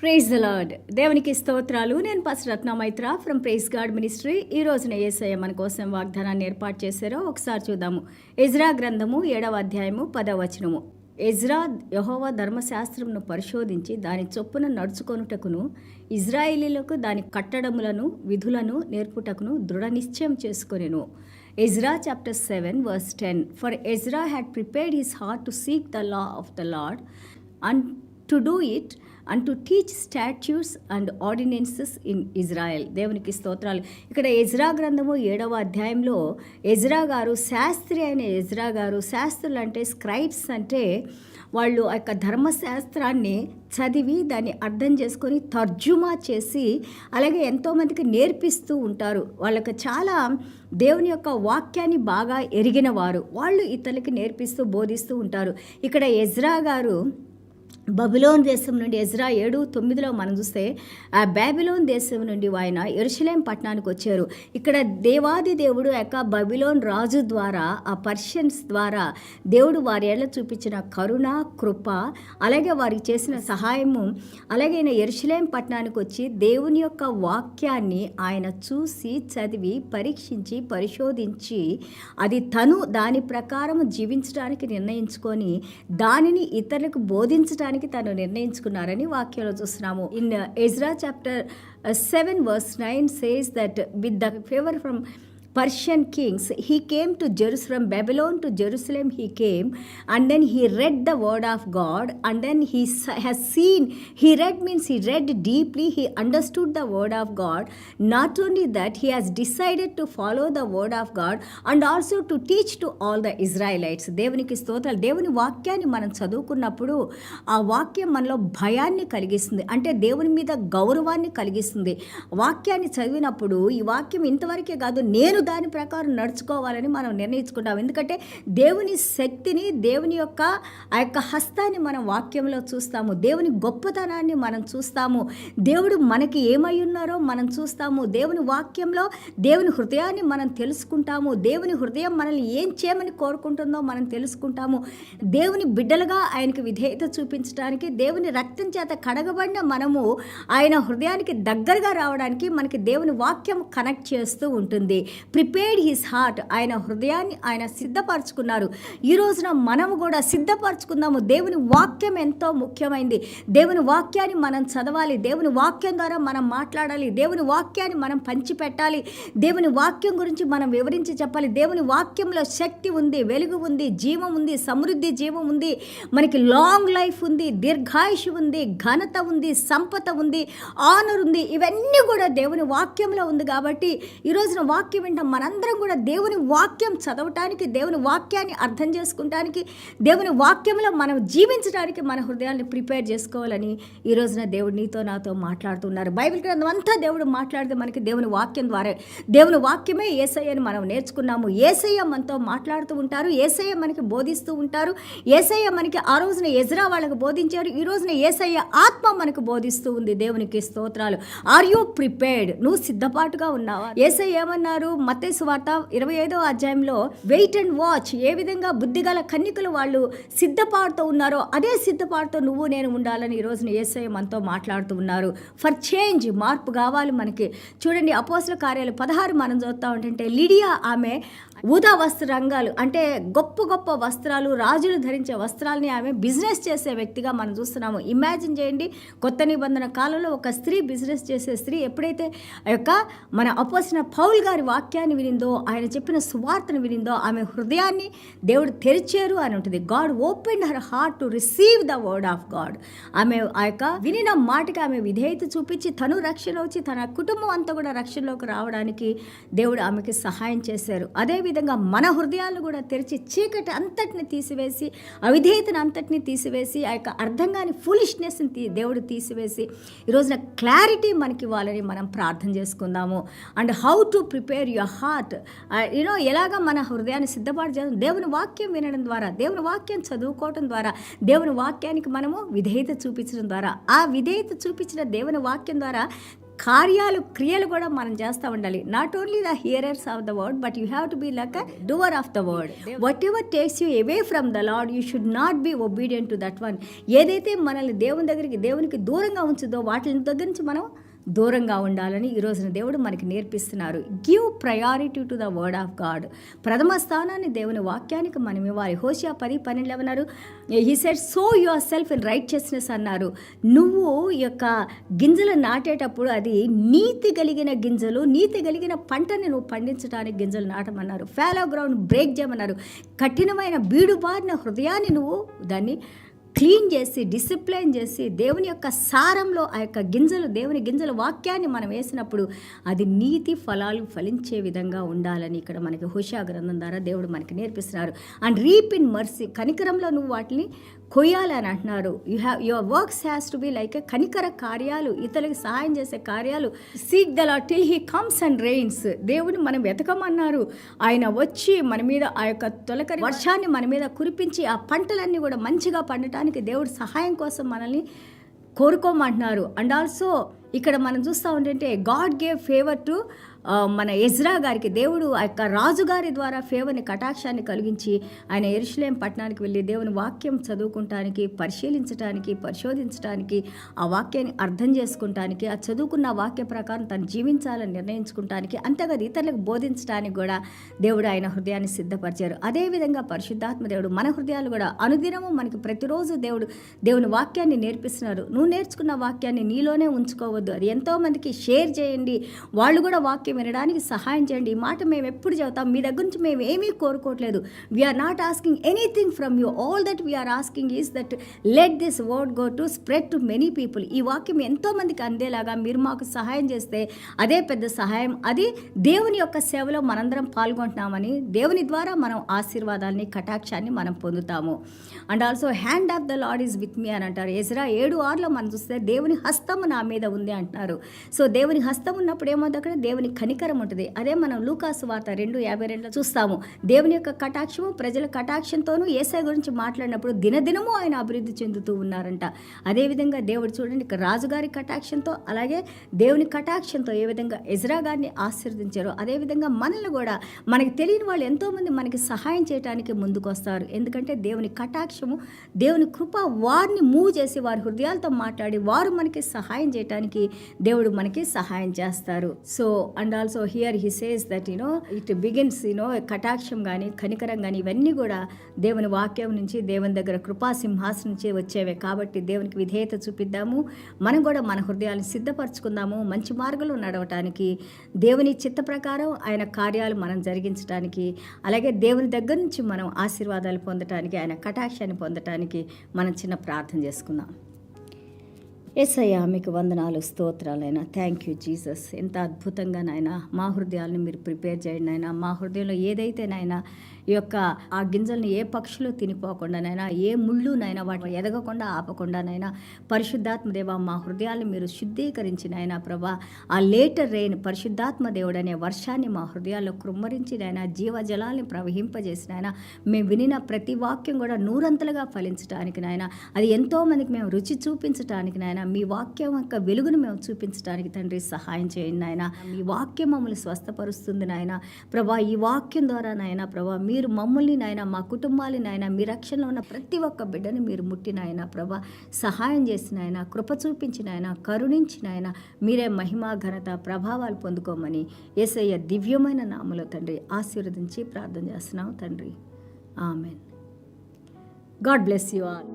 Praise the lord. దేవునికి స్తోత్రాలు. నేను pastor Ratna Maitra from praise God ministry. ఈ రోజున యేసయ్య మన కోసం వాగ్దానాన్ని ఏర్పాటు చేశారో ఒకసారి చూద్దాము. ఎజ్రా గ్రంథము 7వ అధ్యాయము 10వ వచనము. ఎజ్రా యెహోవా ధర్మశాస్త్రమును పరిశోధించి దాని చొప్పున నడుచుకొనుటకును ఇజ్రాయేలీలకు దాని కట్టడములను విధులను నేర్పుటకును దృఢ నిశ్చయం చేసుకొనెను. Ezra chapter 7 verse 10. For Ezra had prepared his heart to seek the law of the Lord and to do it and to teach statutes and ordinances in Israel. దేవునికి స్తోత్రాలు. ఇక్కడ ఎజ్రా గ్రంథము 7వ అధ్యాయంలో ఎజ్రా గారు, శాస్త్రి అయిన ఎజ్రా గారు, శాస్త్రులు అంటే స్క్రైబ్స్ అంటే వాళ్ళు ఆ యొక్క ధర్మశాస్త్రాన్ని చదివి దాన్ని అర్థం చేసుకొని తర్జుమా చేసి అలాగే ఎంతోమందికి నేర్పిస్తూ ఉంటారు. వాళ్ళకి చాలా దేవుని యొక్క వాక్యాన్ని బాగా ఎరిగిన వారు, వాళ్ళు ఇతరులకి నేర్పిస్తూ బోధిస్తూ ఉంటారు. ఇక్కడ ఎజ్రా గారు బబులోన్ దేశం నుండి ఎజ్రా 7:9 మనం చూస్తే ఆ బాబిలోన్ దేశం నుండి ఆయన యెరూషలేం పట్టణానికి వచ్చారు. ఇక్కడ దేవాది దేవుడు యొక్క బబిలోన్ రాజు ద్వారా, ఆ పర్షియన్స్ ద్వారా దేవుడు వారి ఏళ్ళ చూపించిన కరుణ, కృప, అలాగే వారికి చేసిన సహాయము, అలాగే ఆయన యెరూషలేం పట్టణానికి వచ్చి దేవుని యొక్క వాక్యాన్ని ఆయన చూసి చదివి పరీక్షించి పరిశోధించి అది తను దాని ప్రకారం జీవించడానికి నిర్ణయించుకొని దానిని ఇతరులకు బోధించడానికి తను నిర్ణయించుకున్నారని వాక్యంలో చూస్తున్నాము. In Ezra chapter 7 verse 9 says that with the favor from Persian kings he came to Jerusalem, Babylon to Jerusalem he came, and then he read the word of God, and then he has seen, he read means he read deeply, he understood the word of God. Not only that, he has decided to follow the word of God and also to teach to all the Israelites. దేవునికి స్తోత్రాలు. దేవుని వాక్యాన్ని మనం చదువుకున్నప్పుడు ఆ వాక్యం మనలో భయాన్ని కలిగిస్తుంది, అంటే దేవుని మీద గౌరవాన్ని కలిగిస్తుంది. వాక్యాన్ని చదివినప్పుడు ఈ వాక్యం ఇంతవరకే కాదు, నేను దాని ప్రకారం నడుచుకోవాలని మనం నిర్ణయించుకుంటాం. ఎందుకంటే దేవుని శక్తిని, దేవుని యొక్క ఆ యొక్క హస్తాన్ని మనం వాక్యంలో చూస్తాము, దేవుని గొప్పతనాన్ని మనం చూస్తాము, దేవుడు మనకి ఏమై ఉన్నారో మనం చూస్తాము, దేవుని వాక్యంలో దేవుని హృదయాన్ని మనం తెలుసుకుంటాము, దేవుని హృదయం మనల్ని ఏం చేయమని కోరుకుంటుందో మనం తెలుసుకుంటాము. దేవుని బిడ్డలుగా ఆయనకి విధేయత చూపించడానికి, దేవుని రక్తం చేత కడగబడిన మనము ఆయన హృదయానికి దగ్గరగా రావడానికి మనకి దేవుని వాక్యం కనెక్ట్ చేస్తూ ఉంటుంది. ప్రిపేర్డ్ హిస్ హార్ట్, ఆయన హృదయాన్ని ఆయన సిద్ధపరచుకున్నారు. ఈ రోజున మనము కూడా సిద్ధపరచుకుందాము. దేవుని వాక్యం ఎంతో ముఖ్యమైంది. దేవుని వాక్యాన్ని మనం చదవాలి, దేవుని వాక్యం ద్వారా మనం మాట్లాడాలి, దేవుని వాక్యాన్ని మనం పంచిపెట్టాలి, దేవుని వాక్యం గురించి మనం వివరించి చెప్పాలి. దేవుని వాక్యంలో శక్తి ఉంది, వెలుగు ఉంది, జీవం ఉంది, సమృద్ధి జీవం ఉంది, మనకి లాంగ్ లైఫ్ ఉంది, దీర్ఘాయుషు ఉంది, ఘనత ఉంది, సంపద ఉంది, ఆనర్ ఉంది. ఇవన్నీ కూడా దేవుని వాక్యంలో ఉంది. కాబట్టి ఈ రోజున వాక్యం వింటాం. మనందరం కూడా దేవుని వాక్యం చదవటానికి, దేవుని వాక్యాన్ని అర్థం చేసుకుంటానికి, దేవుని వాక్యంలో మనం జీవించడానికి మన హృదయాన్ని ప్రిపేర్ చేసుకోవాలని ఈ రోజున దేవుడు నీతో నాతో మాట్లాడుతున్నారు. బైబిల్ గ్రంథం అంతా దేవుడు మాట్లాడితే మనకి దేవుని వాక్యం ద్వారా, దేవుని వాక్యమే యేసయ్యని మనం నేర్చుకున్నాము. యేసయ్య మనతో మాట్లాడుతూ ఉంటారు, యేసయ్య మనకి బోధిస్తూ ఉంటారు. యేసయ్య మనకి ఆ రోజున ఎజ్రా వాళ్ళకు బోధించారు, ఈ రోజున యేసయ్య ఆత్మ మనకు బోధిస్తూ ఉంది. దేవునికి స్తోత్రాలు. Are you prepared? నువ్వు సిద్ధపాటుగా ఉన్నావా? యేసయ్య ఏమన్నారు? మత్తయి సువార్త 25వ అధ్యాయంలో వెయిట్ అండ్ వాచ్, ఏ విధంగా బుద్ధిగల కన్యకలు వాళ్ళు సిద్ధపాటుతో ఉన్నారో అదే సిద్ధపాటుతో నువ్వు నేను ఉండాలని ఈ రోజున యేసయ్య మనతో మాట్లాడుతూ ఉన్నారు. ఫర్ చేంజ్, మార్పు కావాలి మనకి. చూడండి, అపోస్తల కార్యాలు 16 మనం చూస్తూ ఉంటుంటే లిడియా, ఆమె ఊదా వస్త్ర రంగాలు అంటే గొప్ప గొప్ప వస్త్రాలు, రాజులు ధరించే వస్త్రాలని ఆమె బిజినెస్ చేసే వ్యక్తిగా మనం చూస్తున్నాము. ఇమాజిన్ చేయండి, కొత్త నిబంధన కాలంలో ఒక స్త్రీ, బిజినెస్ చేసే స్త్రీ ఎప్పుడైతే ఆ యొక్క మన అపోస్తల పౌలు గారి వాక్యాన్ని వినిందో, ఆయన చెప్పిన సువార్తను వినిందో, ఆమె హృదయాన్ని దేవుడు తెరిచారు అని ఉంటుంది. God open her heart to receive the word of God. ఆమె ఆ యొక్క వినిన మాటకి ఆమె విధేయత చూపించి తను రక్షణ వచ్చి తన కుటుంబం అంతా కూడా రక్షణలోకి రావడానికి దేవుడు ఆమెకి సహాయం చేశారు. అదేవిధంగా మన హృదయాలను కూడా తెరిచి చీకటి అంతటిని తీసివేసి, అవిధేయతను అంతటిని తీసివేసి, ఆ యొక్క అర్థం కాని ఫూలిష్నెస్ని దేవుడు తీసివేసి ఈ రోజున క్లారిటీ మనకి ఇవ్వాలని మనం ప్రార్థన చేసుకుందాము. And how to prepare your heart, ఎలాగ మన హృదయాన్ని సిద్ధపాటు చేయడం? దేవుని వాక్యం వినడం ద్వారా, దేవుని వాక్యం చదువుకోవడం ద్వారా, దేవుని వాక్యానికి మనము విధేయత చూపించడం ద్వారా, ఆ విధేయత చూపించిన దేవుని వాక్యం ద్వారా కార్యాలు క్రియలు కూడా మనం చేస్తూ ఉండాలి. Not only the hearers of the word, but you have to be like a doer of the word. Whatever takes you away from the Lord, you should not be obedient to that one. ఏదైతే మనల్ని దేవునికి దూరంగా ఉంచుదో వాటి దగ్గర నుంచి మనం దూరంగా ఉండాలని ఈ రోజున దేవుడు మనకి నేర్పిస్తున్నారు. Give priority to the word of God. ప్రథమ స్థానాన్ని దేవుని వాక్యానికి మనం ఇవ్వాలి. హోషియా 10:12 అన్నారు, he said so your self in రైట్‌చియస్‌నెస్ అన్నారు. నువ్వు యొక్క గింజలు నాటేటప్పుడు అది నీతి కలిగిన గింజలు, నీతి కలిగిన పంటని నువ్వు పండించడానికి గింజలు నాటమన్నారు. ఫాలో గ్రౌండ్ బ్రేక్ చేయమన్నారు. కఠినమైన బీడుబారిన హృదయాన్ని నువ్వు దాన్ని క్లీన్ చేసి డిసిప్లైన్ చేసి దేవుని యొక్క సారంలో ఆ యొక్క గింజలు, దేవుని గింజల వాక్యాన్ని మనం వేసినప్పుడు అది నీతి ఫలాలు ఫలించే విధంగా ఉండాలని ఇక్కడ మనకి హోషియా గ్రంథం ద్వారా దేవుడు మనకి నేర్పిస్తున్నారు. అండ్ రీప్ ఇన్ మర్సీ, కనికరంలో నువ్వు వాటిని కొయ్యాలని అంటున్నారు. Your works has to be like కనికర కార్యాలు, ఇతరులకు సహాయం చేసే కార్యాలు. Seek the Lord till he comes and rains. దేవుని మనం వెతకమన్నారు. ఆయన వచ్చి మన మీద ఆ యొక్క తొలకరి వర్షాన్ని మన మీద కురిపించి ఆ పంటలన్నీ కూడా మంచిగా పండటానికి దేవుడు సహాయం కోసం మనల్ని కోరుకోమంటున్నారు. అండ్ ఆల్సో ఇక్కడ మనం చూస్తూ ఉంటే గాడ్ గేవ్ ఫేవర్ టు మన ఎజ్రా గారికి. దేవుడు ఆ యొక్క రాజుగారి ద్వారా ఫేవర్ని, కటాక్షాన్ని కలిగించి ఆయన యెరూషలేం పట్టణానికి వెళ్ళి దేవుని వాక్యం చదువుకుంటానికి, పరిశీలించడానికి, పరిశోధించడానికి, ఆ వాక్యాన్ని అర్థం చేసుకుంటానికి, ఆ చదువుకున్న వాక్య ప్రకారం తను జీవించాలని నిర్ణయించుకుంటానికి, అంతేకాదు ఇతరులకు బోధించడానికి కూడా దేవుడు ఆయన హృదయాన్ని సిద్ధపరిచారు. అదేవిధంగా పరిశుద్ధాత్మ దేవుడు మన హృదయాలు కూడా అనుదినము మనకి ప్రతిరోజు దేవుని వాక్యాన్ని నేర్పిస్తున్నారు. నువ్వు నేర్చుకున్న వాక్యాన్ని నీలోనే ఉంచుకోవద్దు, అది ఎంతోమందికి షేర్ చేయండి, వాళ్ళు కూడా వాక్యం వినడానికి సహాయం చేయండి. ఈ మాట మేము ఎప్పుడు చెబుతాం, మీ దగ్గర నుంచి మేము ఏమీ కోరుకోవట్లేదు. We are not asking anything from you. All that we are asking is that let this word go to spread to many people. ఈ వాక్యం ఎంతోమందికి అందేలాగా మీరు మాకు సహాయం చేస్తే అదే పెద్ద సహాయం. అది దేవుని యొక్క సేవలో మనందరం పాల్గొంటున్నామని, దేవుని ద్వారా మనం ఆశీర్వాదాన్ని, కటాక్షాన్ని మనం పొందుతాము. And also hand of the Lord is with me అని అంటారు. ఎజ్రా 7:6 మనం చూస్తే దేవుని హస్తము నా మీద ఉంది అంటున్నారు. సో దేవుని హస్తం ఉన్నప్పుడు ఏమవుతుంది, అక్కడ దేవుని కనికరం ఉంటుంది. అదే మనం లూకాసు వార్త 2:52 చూస్తాము. దేవుని యొక్క కటాక్షము, ప్రజల కటాక్షంతోనూ యేసయ్య గురించి మాట్లాడినప్పుడు దినదినము ఆయన అభివృద్ధి చెందుతూ ఉన్నారంట. అదేవిధంగా దేవుడు చూడండి, ఇక్కడ రాజుగారి కటాక్షంతో అలాగే దేవుని కటాక్షంతో ఏ విధంగా ఎజ్రా గారిని ఆశీర్వదించారో అదేవిధంగా మనల్ని కూడా, మనకి తెలియని వాళ్ళు ఎంతోమంది మనకి సహాయం చేయడానికి ముందుకు వస్తారు. ఎందుకంటే దేవుని కటాక్షము, దేవుని కృప వారిని మూవ్ చేసి వారి హృదయాలతో మాట్లాడి వారు మనకి సహాయం చేయడానికి దేవుడు మనకి సహాయం చేస్తారు. So and also here he says that it begins కటాక్షం కానీ కనికరం కానీ ఇవన్నీ కూడా దేవుని వాక్యం నుంచి, దేవుని దగ్గర కృపా సింహాసనం నుంచి వచ్చేవే. కాబట్టి దేవునికి విధేయత చూపిద్దాము, మనం కూడా మన హృదయాలను సిద్ధపరచుకుందాము, మంచి మార్గంలో నడవటానికి, దేవుని చిత్త ప్రకారం ఆయన కార్యాలు మనం జరిగించడానికి, అలాగే దేవుని దగ్గర నుంచి మనం ఆశీర్వాదాలు పొందటానికి, ఆయన కటాక్షాన్ని పొందటానికి మనం చిన్న ప్రార్థన చేసుకుందాం. యేసయ్యా మీకు వందనాలు, స్తోత్రాలైనా. Thank you Jesus. ఎంత అద్భుతంగా నాయన మా హృదయాలను మీరు ప్రిపేర్ చేయండి నాయన. మా హృదయంలో ఏదైతే నాయన ఈ యొక్క ఆ గింజల్ని ఏ పక్షులు తినిపోకుండా నైనా, ఏ ముళ్ళు నైనా వాటిని ఎదగకుండా ఆపకుండా నైనా, పరిశుద్ధాత్మ దేవ మా హృదయాన్ని మీరు శుద్ధీకరించి నాయనా ప్రభా, ఆ లేటర్ రెయిన్ పరిశుద్ధాత్మ దేవుడు అనే వర్షాన్ని మా హృదయాల్లో కృమ్మరించి నాయనా, జీవజలాల్ని ప్రవహింపజేసి నాయనా, మేము వినిన ప్రతి వాక్యం కూడా నూరంతలుగా ఫలించడానికి నాయన, అది ఎంతోమందికి మేము రుచి చూపించడానికి నాయన, మీ వాక్యం యొక్క వెలుగును మేము చూపించడానికి తండ్రి సహాయం చేయండి నాయన. మీ వాక్యం మమ్మల్ని స్వస్థపరుస్తుంది నాయన ప్రభా. ఈ వాక్యం ద్వారా నాయన ప్రభా మీరు మమ్మల్ని నాయన, మా కుటుంబాలని నాయన, మీ రక్షణలో ఉన్న ప్రతి ఒక్క బిడ్డని మీరు ముట్టిన ఆయన ప్రభా, సహాయం చేసిన ఆయన, కృప చూపించిన ఆయన, కరుణించిన ఆయన, మీరే మహిమ ఘనత ప్రభావాలు పొందుకోమని యేసయ్య దివ్యమైన నామములో తండ్రి ఆశీర్వదించి ప్రార్థన చేస్తున్నాం తండ్రి. Amen. God bless you all.